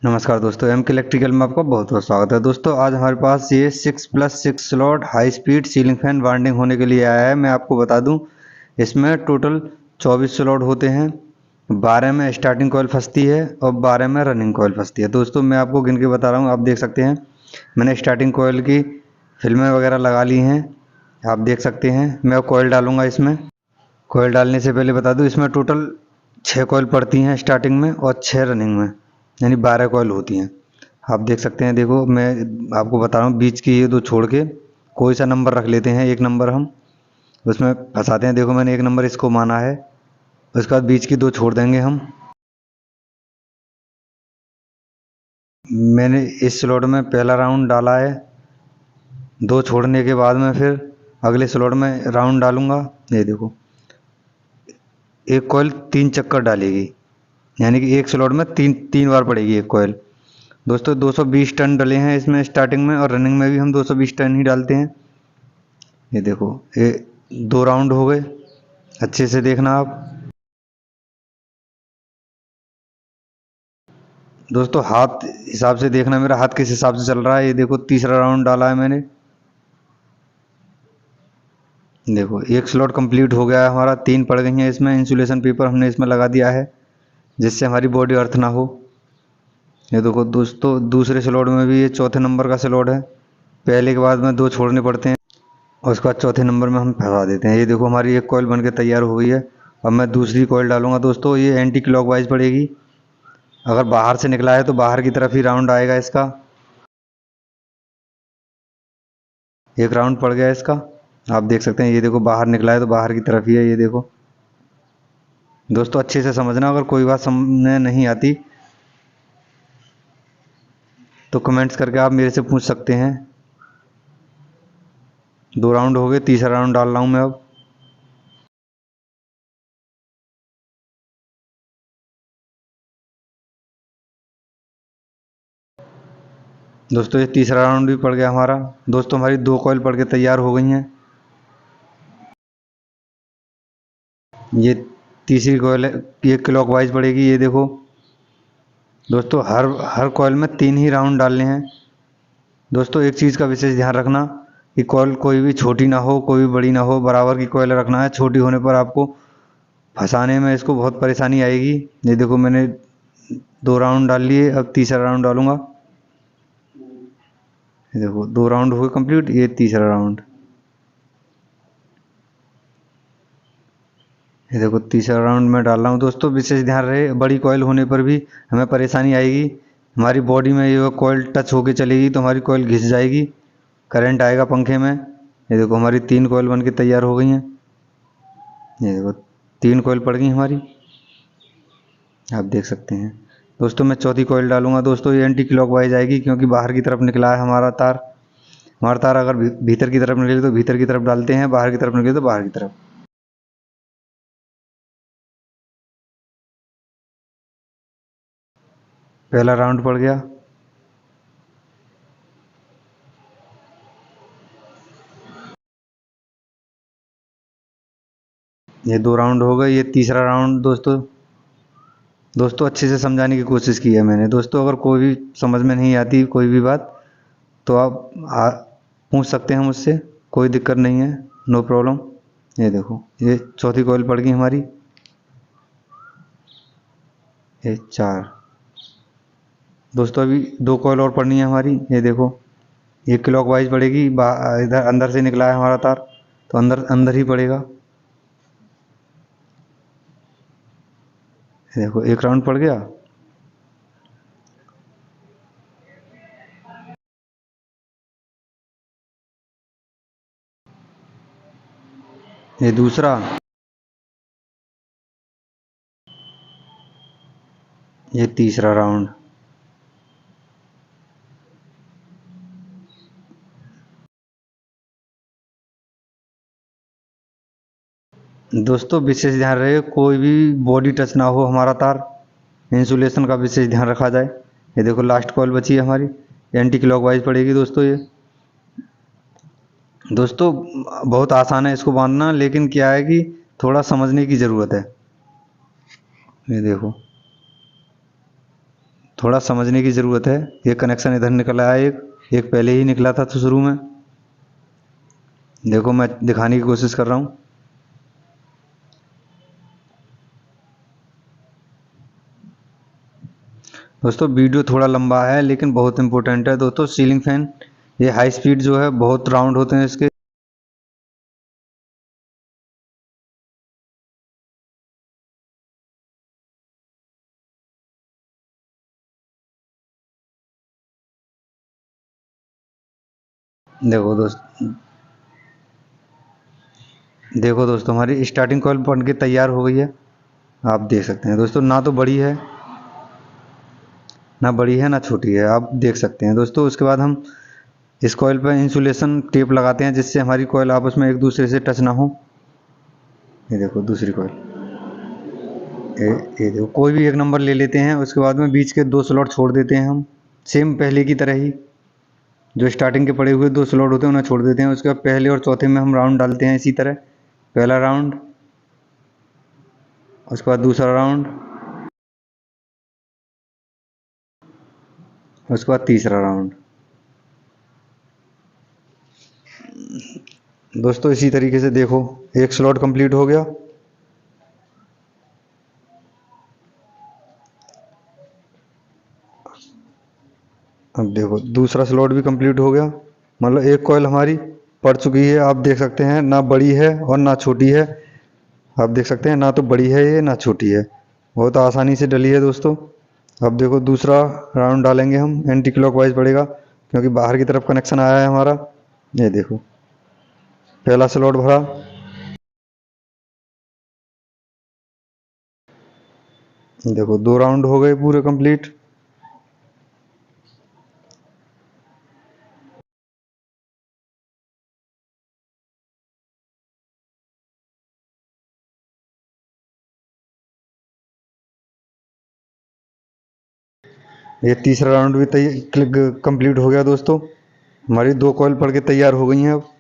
नमस्कार दोस्तों, एम के इलेक्ट्रिकल में आपका बहुत बहुत स्वागत है। दोस्तों आज हमारे पास ये 6+6 slot high speed ceiling fan winding होने के लिए आया है। मैं आपको बता दूं, इसमें टोटल 24 स्लॉट होते हैं। 12 में स्टार्टिंग कॉइल फंसती है और 12 में रनिंग कॉइल फंसती है। दोस्तों मैं आपको गिन के बता रहा हूँ, आप देख सकते हैं मैंने स्टार्टिंग कॉइल की फिल्में वगैरह लगा ली हैं, आप देख सकते हैं। मैं कॉइल डालूँगा इसमें। कॉइल डालने से पहले बता दूँ, इसमें टोटल 6 कॉइल पड़ती हैं स्टार्टिंग में और 6 रनिंग में, यानी 12 कॉइल होती हैं। आप देख सकते हैं। देखो मैं आपको बता रहा हूँ, बीच की ये दो छोड़ के कोई सा नंबर रख लेते हैं, एक नंबर हम उसमें फंसाते हैं। देखो मैंने एक नंबर इसको माना है, उसके बाद बीच की दो छोड़ देंगे हम। मैंने इस स्लॉट में पहला राउंड डाला है, दो छोड़ने के बाद में फिर अगले स्लॉट में राउंड डालूंगा। ये देखो एक कॉइल 3 चक्कर डालेगी, यानी कि एक स्लॉट में तीन तीन बार पड़ेगी एक कॉइल। दोस्तों 220 टन डले हैं इसमें स्टार्टिंग में, और रनिंग में भी हम 220 टन ही डालते हैं। ये देखो ये 2 राउंड हो गए, अच्छे से देखना आप। दोस्तों हाथ हिसाब से देखना, मेरा हाथ किस हिसाब से चल रहा है। ये देखो तीसरा राउंड डाला है मैंने। देखो एक स्लॉट कंप्लीट हो गया है हमारा, 3 पड़ गई हैं इसमें। इंसुलेशन पेपर हमने इसमें लगा दिया है जिससे हमारी बॉडी अर्थ ना हो। ये देखो दोस्तों दूसरे स्लॉट में भी ये चौथे नंबर का स्लॉट है। पहले के बाद में 2 छोड़ने पड़ते हैं और उसके बाद चौथे नंबर में हम फंसा देते हैं। ये देखो हमारी एक कॉइल बनके तैयार हो गई है। अब मैं दूसरी कॉइल डालूंगा। दोस्तों ये एंटी क्लॉकवाइज पड़ेगी, अगर बाहर से निकला है तो बाहर की तरफ ही राउंड आएगा इसका। एक राउंड पड़ गया इसका, आप देख सकते हैं। ये देखो बाहर निकला है तो बाहर की तरफ ही है। ये देखो दोस्तों अच्छे से समझना, अगर कोई बात समझ में नहीं आती तो कमेंट्स करके आप मेरे से पूछ सकते हैं। 2 राउंड हो गए, तीसरा राउंड डाल रहा हूँ मैं अब। दोस्तों ये तीसरा राउंड भी पड़ गया हमारा। दोस्तों हमारी 2 कॉइल पड़ के तैयार हो गई हैं। ये तीसरी कॉइल है, ये क्लॉकवाइज पड़ेगी। ये देखो दोस्तों हर कॉइल में 3 ही राउंड डालने हैं। दोस्तों एक चीज़ का विशेष ध्यान रखना कि कॉइल कोई भी छोटी ना हो, कोई भी बड़ी ना हो, बराबर की कॉइल रखना है। छोटी होने पर आपको फंसाने में इसको बहुत परेशानी आएगी। ये देखो मैंने 2 राउंड डाल लिए, अब तीसरा राउंड डालूंगा। ये देखो 2 राउंड हो गए कंप्लीट, ये तीसरा राउंड। ये देखो तीसरा राउंड में डाल रहा हूँ। दोस्तों विशेष ध्यान रहे, बड़ी कॉइल होने पर भी हमें परेशानी आएगी। हमारी बॉडी में ये कॉइल टच होके चलेगी तो हमारी कॉइल घिस जाएगी, करंट आएगा पंखे में। ये देखो हमारी 3 कॉइल बन के तैयार हो गई हैं। ये देखो 3 कॉइल पड़ गई हमारी, आप देख सकते हैं। दोस्तों मैं चौथी कॉइल डालूंगा। दोस्तों ये एंटी क्लॉकवाइज आएगी क्योंकि बाहर की तरफ निकला है हमारा तार। हमारा तार अगर भीतर की तरफ निकले तो भीतर की तरफ डालते हैं, बाहर की तरफ निकले तो बाहर की तरफ। पहला राउंड पड़ गया। ये 2 राउंड हो गए, ये तीसरा राउंड। दोस्तों अच्छे से समझाने की कोशिश की है मैंने। दोस्तों अगर कोई भी समझ में नहीं आती कोई भी बात तो आप पूछ सकते हैं मुझसे, कोई दिक्कत नहीं है, नो प्रॉब्लम। ये देखो ये चौथी कॉइल पड़ गई हमारी, ये 4। दोस्तों अभी 2 कॉइल और पड़नी है हमारी। ये देखो ये क्लॉकवाइज पड़ेगी, इधर अंदर से निकला है हमारा तार तो अंदर अंदर ही पड़ेगा। ये देखो एक राउंड पड़ गया। ये दूसरा, ये तीसरा राउंड। दोस्तों विशेष ध्यान रहे, कोई भी बॉडी टच ना हो हमारा तार, इंसुलेशन का विशेष ध्यान रखा जाए। ये देखो लास्ट कॉल बची है हमारी, एंटी क्लॉकवाइज पड़ेगी। दोस्तों ये दोस्तों बहुत आसान है इसको बांधना, लेकिन क्या है कि थोड़ा समझने की ज़रूरत है। ये देखो थोड़ा समझने की ज़रूरत है। ये कनेक्शन इधर निकला है, एक पहले ही निकला था तो शुरू में। देखो मैं दिखाने की कोशिश कर रहा हूँ। दोस्तों वीडियो थोड़ा लंबा है लेकिन बहुत इंपॉर्टेंट है दोस्तों। सीलिंग फैन ये हाई स्पीड जो है, बहुत राउंड होते हैं इसके। देखो दोस्तों हमारी स्टार्टिंग कॉइल बन के तैयार हो गई है, आप देख सकते हैं दोस्तों। ना तो बड़ी है ना छोटी है, आप देख सकते हैं दोस्तों। उसके बाद हम इस कॉइल पर इंसुलेशन टेप लगाते हैं जिससे हमारी कॉइल आपस में एक दूसरे से टच ना हो। ये देखो दूसरी कॉइल, ये देखो कोई भी एक नंबर ले लेते हैं। उसके बाद में बीच के 2 स्लॉट छोड़ देते हैं हम, सेम पहले की तरह ही। जो स्टार्टिंग के पड़े हुए 2 स्लॉट होते हैं उन्हें छोड़ देते हैं। उसके बाद पहले और चौथे में हम राउंड डालते हैं इसी तरह। पहला राउंड, उसके बाद दूसरा राउंड, उसके बाद तीसरा राउंड। दोस्तों इसी तरीके से देखो, एक स्लॉट कंप्लीट हो गया। अब देखो दूसरा स्लॉट भी कंप्लीट हो गया। मतलब एक कॉइल हमारी पड़ चुकी है, आप देख सकते हैं। ना बड़ी है और ना छोटी है, आप देख सकते हैं। ना तो बड़ी है ये, ना छोटी है, बहुत आसानी से डली है दोस्तों। अब देखो दूसरा राउंड डालेंगे हम, एंटी क्लॉकवाइज पड़ेगा क्योंकि बाहर की तरफ कनेक्शन आया है हमारा। ये देखो पहला स्लॉट भरा, देखो 2 राउंड हो गए पूरे कंप्लीट। ये तीसरा राउंड भी कंप्लीट हो गया दोस्तों। हमारी 2 कॉइल पड़ के तैयार हो गई हैं। अब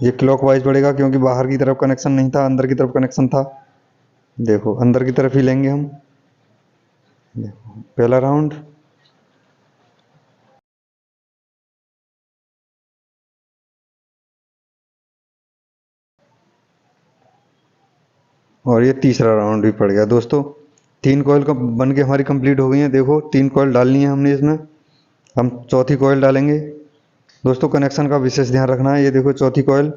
ये क्लॉकवाइज पड़ेगा क्योंकि बाहर की तरफ कनेक्शन नहीं था, अंदर की तरफ कनेक्शन था। देखो अंदर की तरफ ही लेंगे हम। देखो पहला राउंड, और ये तीसरा राउंड भी पड़ गया दोस्तों। 3 कॉइल का बन के हमारी कंप्लीट हो गई है। देखो 3 कॉइल डालनी है हमने इसमें। हम चौथी कॉइल डालेंगे दोस्तों। कनेक्शन का विशेष ध्यान रखना है। ये देखो चौथी कॉइल,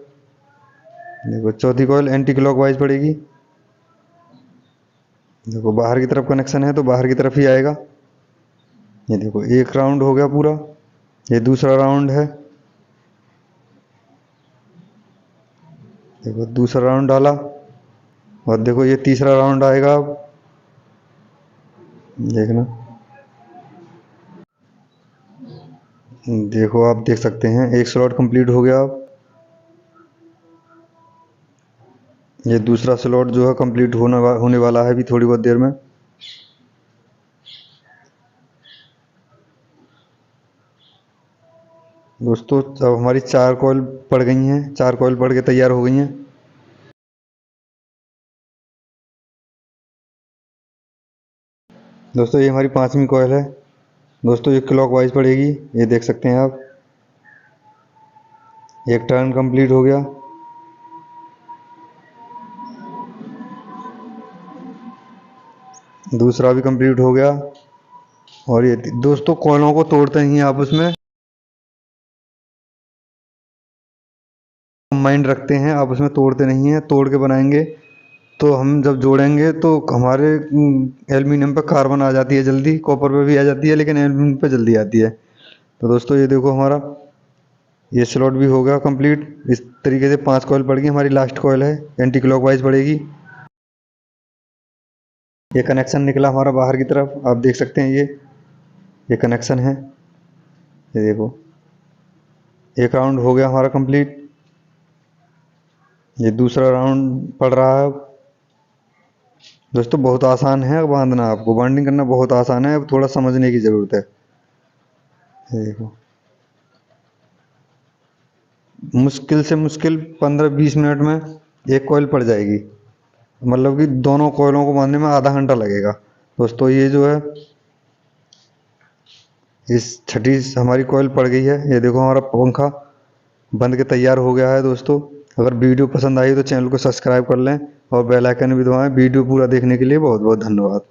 देखो चौथी कॉइल एंटी क्लॉकवाइज पड़ेगी। देखो बाहर की तरफ कनेक्शन है तो बाहर की तरफ ही आएगा। ये देखो एक राउंड हो गया पूरा, ये दूसरा राउंड है। देखो दूसरा राउंड डाला, और देखो ये तीसरा राउंड आएगा। अब देखना, देखो आप देख सकते हैं एक स्लॉट कंप्लीट हो गया। अब ये दूसरा स्लॉट जो है कंप्लीट होने वाला है अभी थोड़ी बहुत देर में। दोस्तों अब हमारी 4 कॉइल पड़ गई हैं, 4 कॉइल पड़ के तैयार हो गई हैं। दोस्तों ये हमारी 5वीं कॉइल है दोस्तों। ये क्लॉकवाइज पड़ेगी, ये देख सकते हैं आप। एक टर्न कंप्लीट हो गया। दूसरा भी कंप्लीट हो गया। और ये दोस्तों कॉइलों को तोड़ते नहीं आप उसमें कंबाइंड रखते हैं, आप उसमें तोड़ते नहीं हैं। तोड़ के बनाएंगे तो हम जब जोड़ेंगे तो हमारे एल्यूमिनियम पे कार्बन आ जाती है जल्दी, कॉपर पे भी आ जाती है लेकिन एल्यूमिनियम पे जल्दी आती है। तो दोस्तों ये देखो हमारा ये स्लॉट भी हो गया कंप्लीट। इस तरीके से 5 कॉइल पड़ गई। हमारी लास्ट कॉइल है, एंटी क्लॉकवाइज पड़ेगी। ये कनेक्शन निकला हमारा बाहर की तरफ, आप देख सकते हैं। ये कनेक्शन है। ये देखो एक राउंड हो गया हमारा कंप्लीट। ये दूसरा राउंड पड़ रहा है अब। दोस्तों बहुत आसान है बांधना, आपको बाइंडिंग करना बहुत आसान है, अब थोड़ा समझने की ज़रूरत है। ये देखो मुश्किल से मुश्किल 15-20 मिनट में एक कॉइल पड़ जाएगी। मतलब कि दोनों कॉइलों को बांधने में आधा घंटा लगेगा। दोस्तों ये जो है इस छठी हमारी कॉइल पड़ गई है। ये देखो हमारा पंखा बंद के तैयार हो गया है। दोस्तों अगर वीडियो पसंद आई तो चैनल को सब्सक्राइब कर लें और बेल आइकन भी दबाएं। वीडियो पूरा देखने के लिए बहुत बहुत धन्यवाद।